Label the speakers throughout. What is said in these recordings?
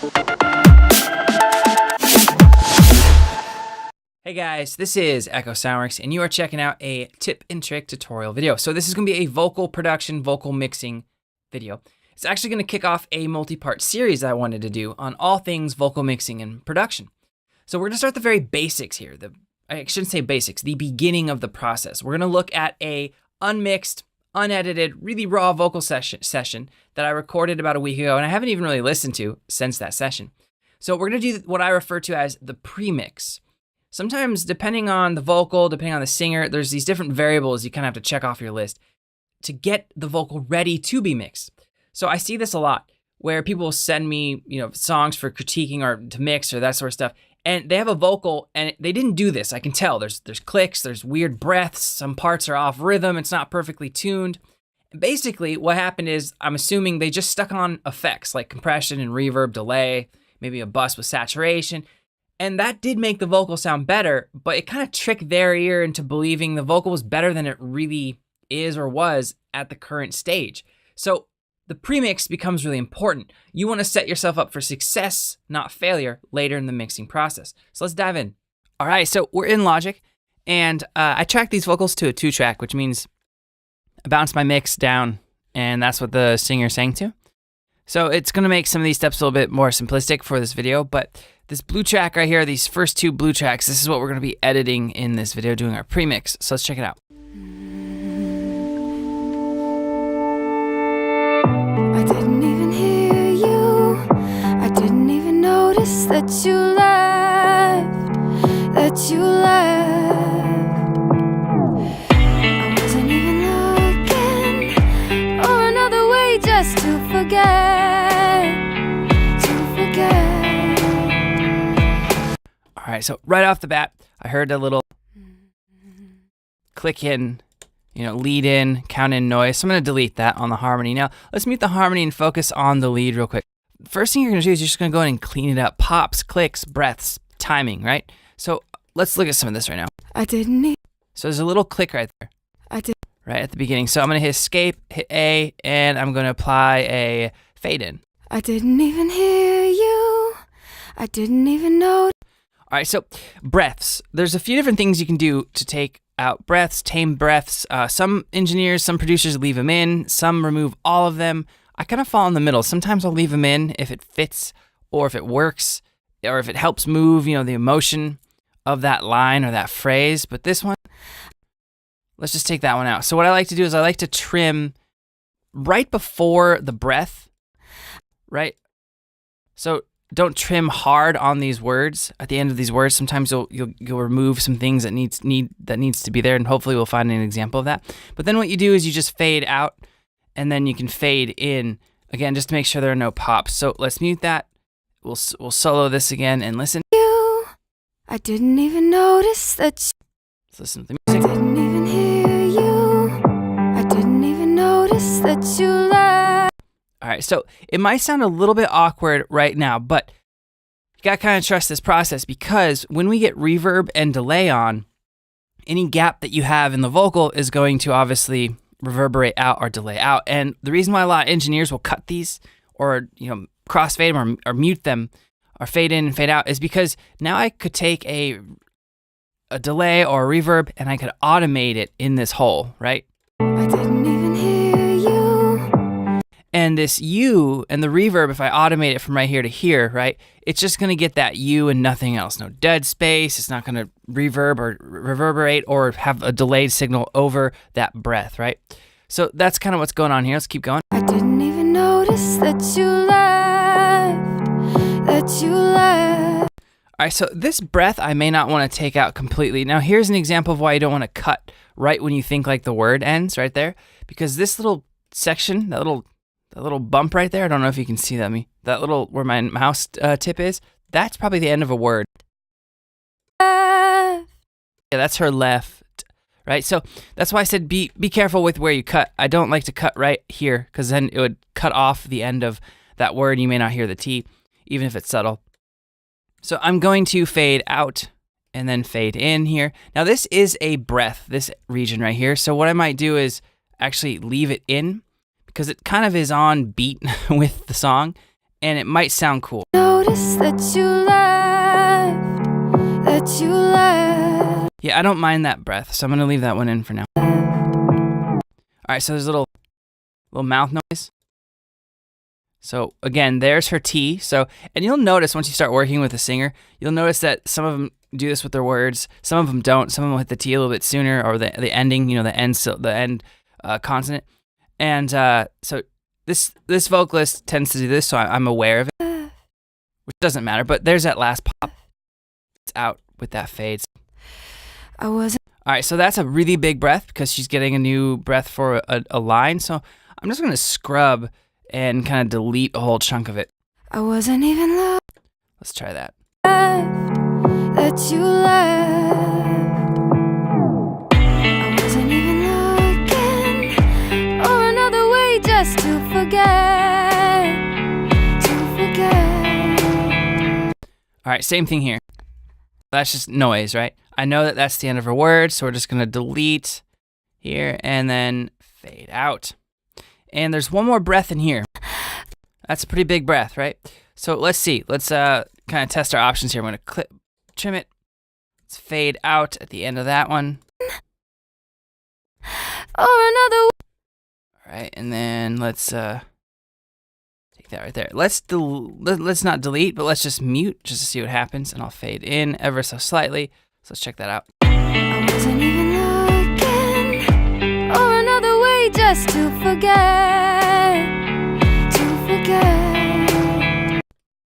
Speaker 1: Hey guys, this is Echo Soundworks, and you are checking out a tip and trick tutorial video. So this is going to be a vocal production, vocal mixing video. It's actually going to kick off a multi-part series I wanted to do on all things vocal mixing and production. So we're going to start the very basics here. I shouldn't say basics, the beginning of the process. We're going to look at a unmixed, unedited, really raw vocal session that I recorded about a week ago, and I haven't even really listened to since that session. So we're going to do what I refer to as the premix. Sometimes, depending on the vocal, depending on the singer, there's these different variables you kind of have to check off your list to get the vocal ready to be mixed. So I see this a lot where people will send me, songs for critiquing or to mix or that sort of stuff, and they have a vocal and they didn't do this. I can tell. There's clicks, there's weird breaths, some parts are off rhythm, it's not perfectly tuned. Basically, what happened is I'm assuming they just stuck on effects like compression and reverb, delay, maybe a bus with saturation. And that did make the vocal sound better, but it kind of tricked their ear into believing the vocal was better than it really is or was at the current stage. So the premix becomes really important. You want to set yourself up for success, not failure, later in the mixing process. So let's dive in. All right, so we're in Logic, and I track these vocals to a 2-track, which means I bounce my mix down, and that's what the singer sang to. So it's going to make some of these steps a little bit more simplistic for this video, but this blue track right here, these first 2 blue tracks, this is what we're going to be editing in this video, doing our premix. So let's check it out.
Speaker 2: I didn't even hear you. I didn't even notice that you left. I wasn't even looking for another way just to forget.
Speaker 1: All right, so right off the bat, I heard a little click in, lead in, count in noise. So I'm going to delete that on the harmony. Now, let's mute the harmony and focus on the lead real quick. First thing you're going to do is you're just going to go ahead and clean it up. Pops, clicks, breaths, timing, right? So let's look at some of this right now.
Speaker 2: I didn't need.
Speaker 1: So there's a little click right there.
Speaker 2: I did.
Speaker 1: Right at the beginning. So I'm going to hit escape, hit A, and I'm going to apply a fade in.
Speaker 2: I didn't even hear you. I didn't even know.
Speaker 1: All right, so breaths. There's a few different things you can do to take out breaths, tame breaths. Some engineers, some producers leave them in, some remove all of them. I kind of fall in the middle. Sometimes I'll leave them in if it fits or if it works or if it helps move, the emotion of that line or that phrase. But this one, let's just take that one out. So what I like to do is I like to trim right before the breath, right? So don't trim hard on these words. At the end of these words, sometimes you'll remove some things that needs to be there, and hopefully we'll find an example of that. But then what you do is you just fade out, and then you can fade in again just to make sure there are no pops. So let's mute that. We'll solo this again and listen.
Speaker 2: I didn't even notice that.
Speaker 1: Let's listen to the music.
Speaker 2: I didn't even hear you. I didn't even notice that you left.
Speaker 1: All right, so it might sound a little bit awkward right now, but you gotta kind of trust this process because when we get reverb and delay on, any gap that you have in the vocal is going to obviously reverberate out or delay out. And the reason why a lot of engineers will cut these or crossfade them or mute them or fade in and fade out is because now I could take a delay or a reverb and I could automate it in this hole, right?
Speaker 2: I didn't even hear you.
Speaker 1: And this U and the reverb, if I automate it from right here to here, right, it's just going to get that U and nothing else. No dead space. It's not going to reverb or reverberate or have a delayed signal over that breath, right? So that's kind of what's going on here. Let's keep going.
Speaker 2: I didn't even notice that you left.
Speaker 1: All right, so this breath I may not want to take out completely. Now here's an example of why you don't want to cut right when you think like the word ends, right there. Because this little section, that little bump right there, I don't know if you can see that that little where my mouse tip is, that's probably the end of a word. Yeah, that's her left, right? So that's why I said be careful with where you cut. I don't like to cut right here because then it would cut off the end of that word. You may not hear the T, even if it's subtle. So I'm going to fade out and then fade in here. Now this is a breath, this region right here. So what I might do is actually leave it in because it kind of is on beat with the song and it might sound cool.
Speaker 2: No. notice that you left, that you left.
Speaker 1: Yeah, I don't mind that breath, so I'm gonna leave that one in for now. All right, so there's a little mouth noise. So again, there's her T. So, and you'll notice once you start working with a singer, you'll notice that some of them do this with their words, some of them don't. Some of them will hit the T a little bit sooner, or the ending, the end consonant. And so this vocalist tends to do this, so I'm aware of it, which doesn't matter. But there's that last pop. It's out with that fade.
Speaker 2: I wasn't.
Speaker 1: All right, so that's a really big breath because she's getting a new breath for a line. So I'm just gonna scrub and kind of delete a whole chunk of it.
Speaker 2: I wasn't even left.
Speaker 1: Let's try that.
Speaker 2: That you left. I wasn't even looking for another way just to forget.
Speaker 1: All right, same thing here. That's just noise, right? I know that that's the end of her word, so we're just gonna delete here and then fade out. And there's one more breath in here. That's a pretty big breath, right? So let's see. Let's kind of test our options here. I'm gonna trim it. Let's fade out at the end of that one.
Speaker 2: All
Speaker 1: right, and then let's take that right there. Let's not delete, but let's just mute just to see what happens, and I'll fade in ever so slightly. So let's check that out.
Speaker 2: I wasn't even looking for another way just to forget.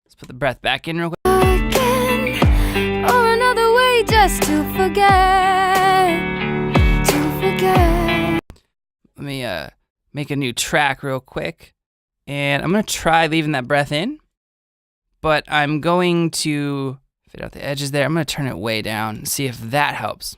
Speaker 1: Let's put the breath back in real quick.
Speaker 2: Looking for another way just to forget.
Speaker 1: Let me make a new track real quick. And I'm going to try leaving that breath in, but I'm going to fade out the edges there. I'm going to turn it way down and see if that helps.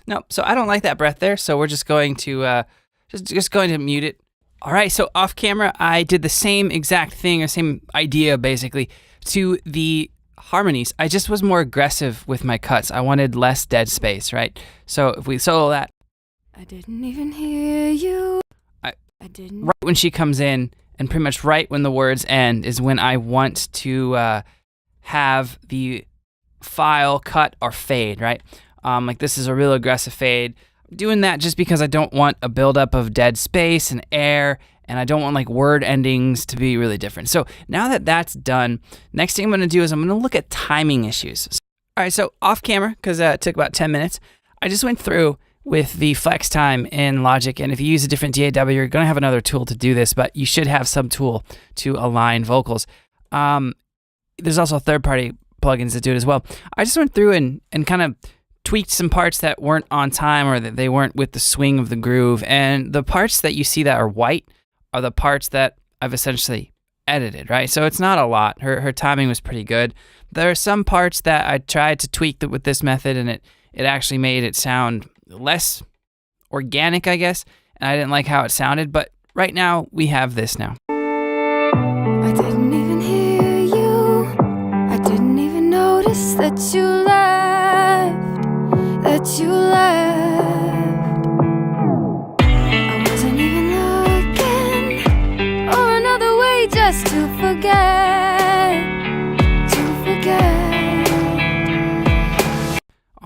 Speaker 1: No, so I don't like that breath there, so we're just going to just going to mute it. All right, so off camera, I did the same exact thing, or same idea basically, to the harmonies. I just was more aggressive with my cuts. I wanted less dead space, right? So if we solo that.
Speaker 2: I didn't even hear you. I didn't.
Speaker 1: Right when she comes in, and pretty much right when the words end, is when I want to have the file cut or fade, right? Like this is a real aggressive fade. I'm doing that just because I don't want a buildup of dead space and air, and I don't want like word endings to be really different. So now that that's done, next thing I'm gonna do is I'm gonna look at timing issues. All right, so off camera, because it took about 10 minutes, I just went through with the flex time in Logic, and if you use a different DAW, you're gonna have another tool to do this, but you should have some tool to align vocals. There's also third-party plugins that do it as well. I just went through and kind of tweaked some parts that weren't on time, or that they weren't with the swing of the groove, and the parts that you see that are white are the parts that I've essentially edited, right? So it's not a lot. Her timing was pretty good. There are some parts that I tried to tweak with this method, and it actually made it sound less organic, I guess, and I didn't like how it sounded, but right now we have this now.
Speaker 2: I didn't even hear you. I didn't even notice that you left, that you left. I wasn't even looking for another way just to forget,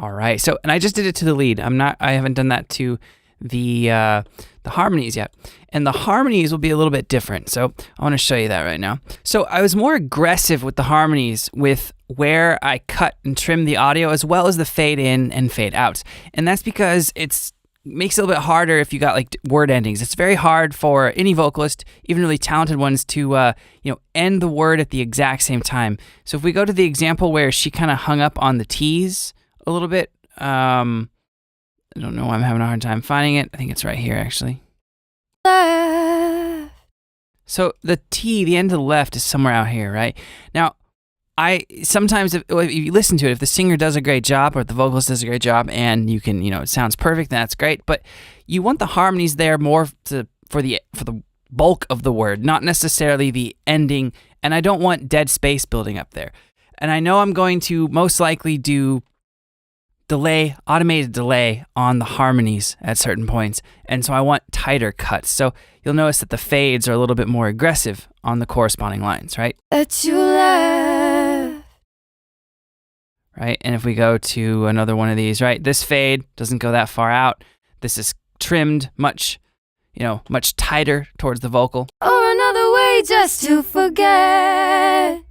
Speaker 1: All right, so, and I just did it to the lead. I haven't done that to the harmonies yet. And the harmonies will be a little bit different. So I want to show you that right now. So I was more aggressive with the harmonies with where I cut and trim the audio, as well as the fade in and fade out. And that's because it makes it a little bit harder if you got like word endings. It's very hard for any vocalist, even really talented ones, to end the word at the exact same time. So if we go to the example where she kind of hung up on the T's a little bit, I don't know why I'm having a hard time finding it. I think it's right here, actually. So the T, the end to the left, is somewhere out here, right? Now, I sometimes, if you listen to it, if the singer does a great job, or if the vocalist does a great job, and you can, it sounds perfect, then that's great. But you want the harmonies there more for the bulk of the word, not necessarily the ending. And I don't want dead space building up there. And I know I'm going to most likely do delay, automated delay on the harmonies at certain points. And so I want tighter cuts. So you'll notice that the fades are a little bit more aggressive on the corresponding lines, right?
Speaker 2: That you left.
Speaker 1: Right? And if we go to another one of these, right? This fade doesn't go that far out. This is trimmed much tighter towards the vocal.
Speaker 2: Or another way just to forget.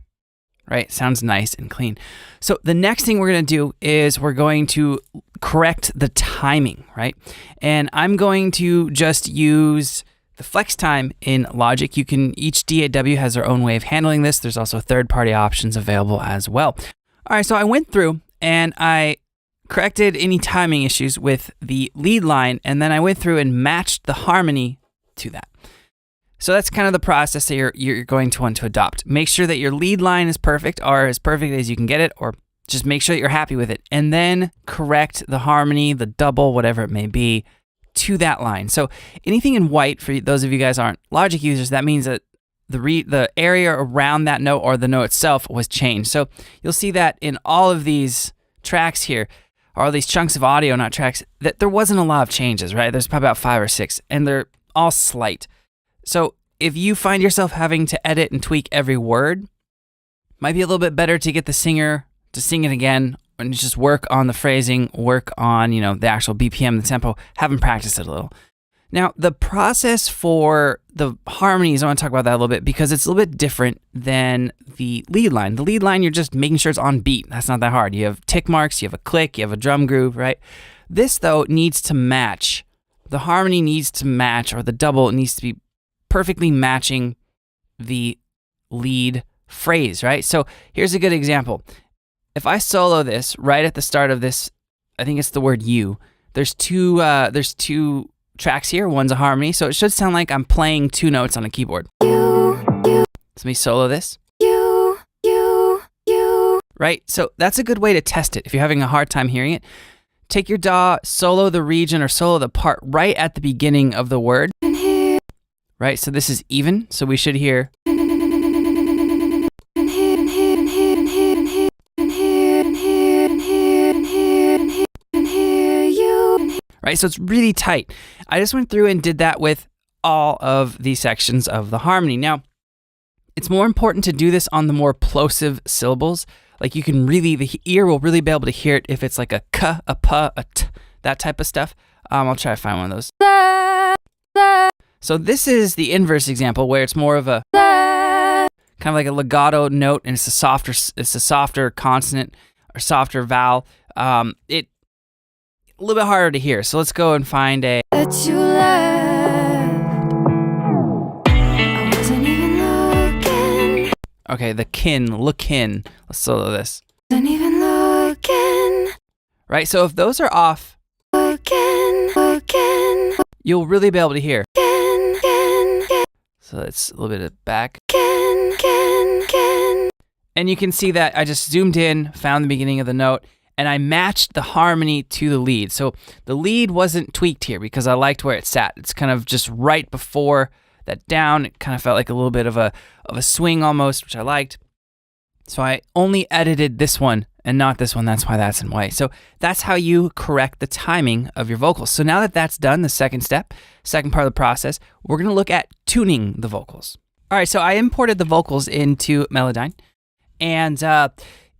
Speaker 1: Right? Sounds nice and clean. So the next thing we're going to do is we're going to correct the timing, right? And I'm going to just use the flex time in Logic. Each DAW has their own way of handling this. There's also third-party options available as well. All right, so I went through and I corrected any timing issues with the lead line, and then I went through and matched the harmony to that. So that's kind of the process that you're going to want to adopt. Make sure that your lead line is perfect, or as perfect as you can get it, or just make sure that you're happy with it, and then correct the harmony, the double, whatever it may be, to that line. So anything in white, for those of you guys who aren't Logic users, that means that the area around that note or the note itself was changed. So you'll see that in all of these tracks here, all these chunks of audio, not tracks, that there wasn't a lot of changes, right? There's probably about 5 or 6, and they're all slight. So if you find yourself having to edit and tweak every word, might be a little bit better to get the singer to sing it again and just work on the phrasing, work on, the actual BPM, the tempo, have them practice it a little. Now, the process for the harmonies, I want to talk about that a little bit because it's a little bit different than the lead line. The lead line, you're just making sure it's on beat. That's not that hard. You have tick marks, you have a click, you have a drum groove, right? This, though, needs to match. The harmony needs to match, or the double needs to be perfectly matching the lead phrase, right? So here's a good example. If I solo this right at the start of this, I think it's the word you. There's two tracks here. One's a harmony, so it should sound like I'm playing 2 notes on a keyboard.
Speaker 2: You.
Speaker 1: Let me solo this.
Speaker 2: You.
Speaker 1: Right? So that's a good way to test it. If you're having a hard time hearing it, take your DAW, solo the region or solo the part right at the beginning of the word. Right? So this is even, so we should hear. Right? So it's really tight. I just went through and did that with all of these sections of the harmony. Now, it's more important to do this on the more plosive syllables. Like the ear will really be able to hear it if it's like a k, a p, a t, that type of stuff. I'll try to find one of those. So this is the inverse example where it's more of a kind of like a legato note, and it's a softer consonant or softer vowel. It a little bit harder to hear. So let's go and find a.
Speaker 2: That you left. I wasn't even looking.
Speaker 1: Okay, the kin, look in. Let's solo this.
Speaker 2: Wasn't even looking.
Speaker 1: Right, so if those are off,
Speaker 2: Looking.
Speaker 1: you'll really be able to hear.
Speaker 2: Can.
Speaker 1: So it's a little bit of back.
Speaker 2: Can.
Speaker 1: And you can see that I just zoomed in, found the beginning of the note, and I matched the harmony to the lead. So the lead wasn't tweaked here because I liked where it sat. It's kind of just right before that down. It kind of felt like a little bit of a swing almost, which I liked. So I only edited this one and not this one. That's why that's in white. So that's how you correct the timing of your vocals. So now that that's done, the second step, second part of the process, we're going to look at tuning the vocals. All right, so I imported the vocals into Melodyne, and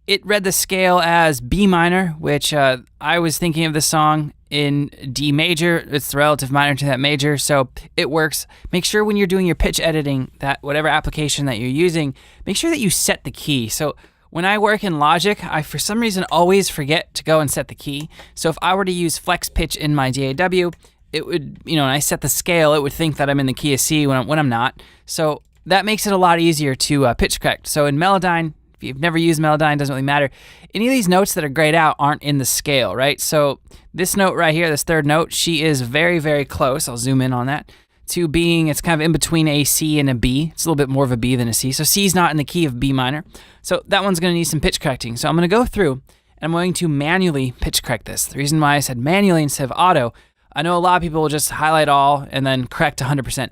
Speaker 1: it read the scale as B minor, which I was thinking of the song in D major. It's the relative minor to that major, so it works. Make sure when you're doing your pitch editing, that whatever application that you're using, make sure that you set the key. So when I work in Logic, I for some reason always forget to go and set the key. So if I were to use flex pitch in my DAW, it would, when I set the scale, it would think that I'm in the key of C when I'm not. So that makes it a lot easier to pitch correct. So in Melodyne, if you've never used Melodyne, doesn't really matter. Any of these notes that are grayed out aren't in the scale, right? So this note right here, this third note, she is very, very close. I'll zoom in on that. To being, it's kind of in between a C and a B. It's a little bit more of a B than a C. So C's not in the key of B minor. So that one's going to need some pitch correcting. So I'm going to go through and I'm going to manually pitch correct this. The reason why I said manually instead of auto, I know a lot of people will just highlight all and then correct 100%.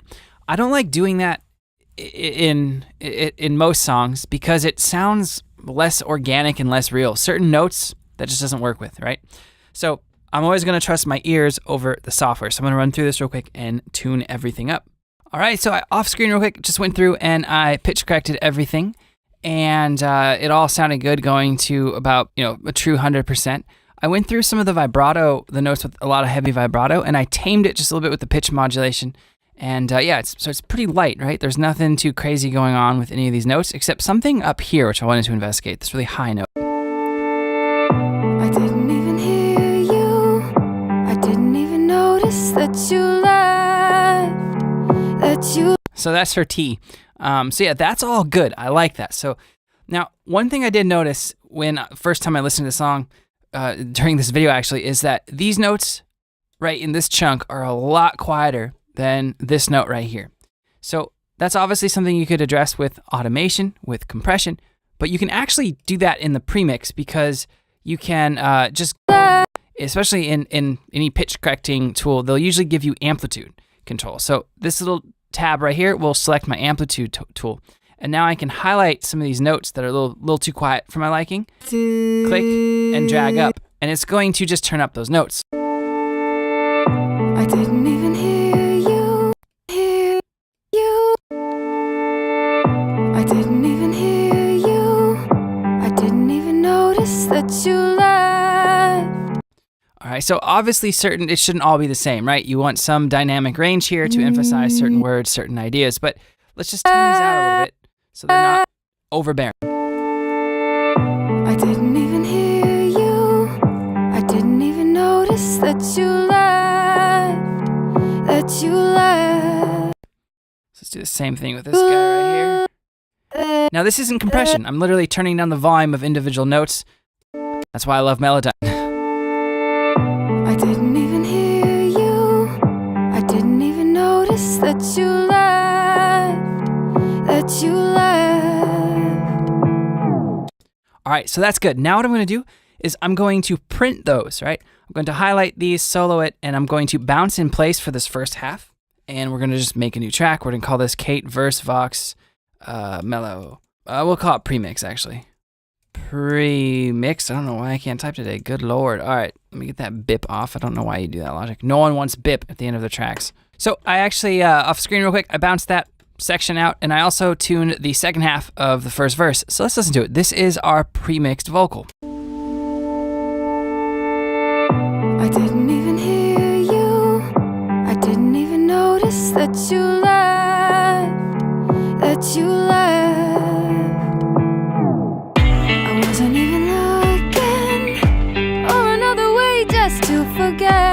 Speaker 1: I don't like doing that in most songs because it sounds less organic and less real. Certain notes that just doesn't work with, right? So I'm always going to trust my ears over the software. So I'm going to run through this real quick and tune everything up. All right, so I off screen real quick, just went through and I pitch corrected everything, and it all sounded good, going to about, a true 100%. I went through some of the vibrato, the notes with a lot of heavy vibrato, and I tamed it just a little bit with the pitch modulation. And it's pretty light, right? There's nothing too crazy going on with any of these notes, except something up here, which I wanted to investigate, this really high note.
Speaker 2: I didn't even hear you. I didn't even notice that you left.
Speaker 1: So that's her T. That's all good. I like that. So now, one thing I did notice when first time I listened to the song, during this video actually, is that these notes right in this chunk are a lot quieter than this note right here. So that's obviously something you could address with automation, with compression, but you can actually do that in the premix, because you can especially in any pitch correcting tool, they'll usually give you amplitude control. So this little tab right here will select my amplitude tool. And now I can highlight some of these notes that are a little too quiet for my liking. Click and drag up, and it's going to just turn up those notes.
Speaker 2: I didn't even hear you. I didn't even hear you. I didn't even notice that you left.
Speaker 1: All right, so obviously it shouldn't all be the same, right? You want some dynamic range here to emphasize certain words, certain ideas, but let's just tune these out a little bit so they're not overbearing.
Speaker 2: I didn't even hear you. I didn't even notice that you left.
Speaker 1: Let's do the same thing with this guy right here. Now this isn't compression. I'm literally turning down the volume of individual notes. That's why I love Melodyne.
Speaker 2: I didn't even hear you. I didn't even notice that you left.
Speaker 1: All right, so that's good. Now what I'm going to do is I'm going to print those, right? I'm going to highlight these, solo it, and I'm going to bounce in place for this first half. And we're going to just make a new track. We're going to call this Kate verse Vox Mellow. We'll call it Premix, actually. Premix. I don't know why I can't type today. Good Lord. All right, let me get that bip off. I don't know why you do that, Logic. No one wants bip at the end of the tracks. So I actually, off screen real quick, I bounced that section out, and I also tuned the second half of the first verse. So let's listen to it. This is our premixed vocal.
Speaker 2: I didn't even hear you. I didn't even notice that you left. I wasn't even looking for another way just to forget.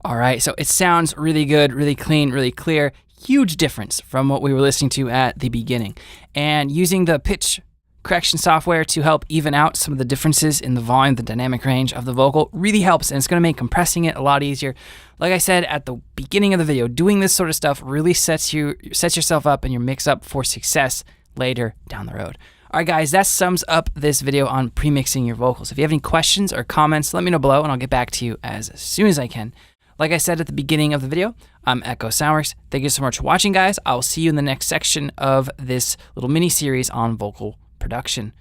Speaker 1: All right, so it sounds really good, really clean, really clear. Huge difference from what we were listening to at the beginning. And using the pitch correction software to help even out some of the differences in the volume, the dynamic range of the vocal really helps, and it's going to make compressing it a lot easier. Like I said at the beginning of the video, doing this sort of stuff really sets yourself up and your mix up for success later down the road. All right, guys, that sums up this video on premixing your vocals. If you have any questions or comments, let me know below, and I'll get back to you as soon as I can. Like I said at the beginning of the video, I'm Echo Soundworks. Thank you so much for watching, guys. I will see you in the next section of this little mini series on vocal production.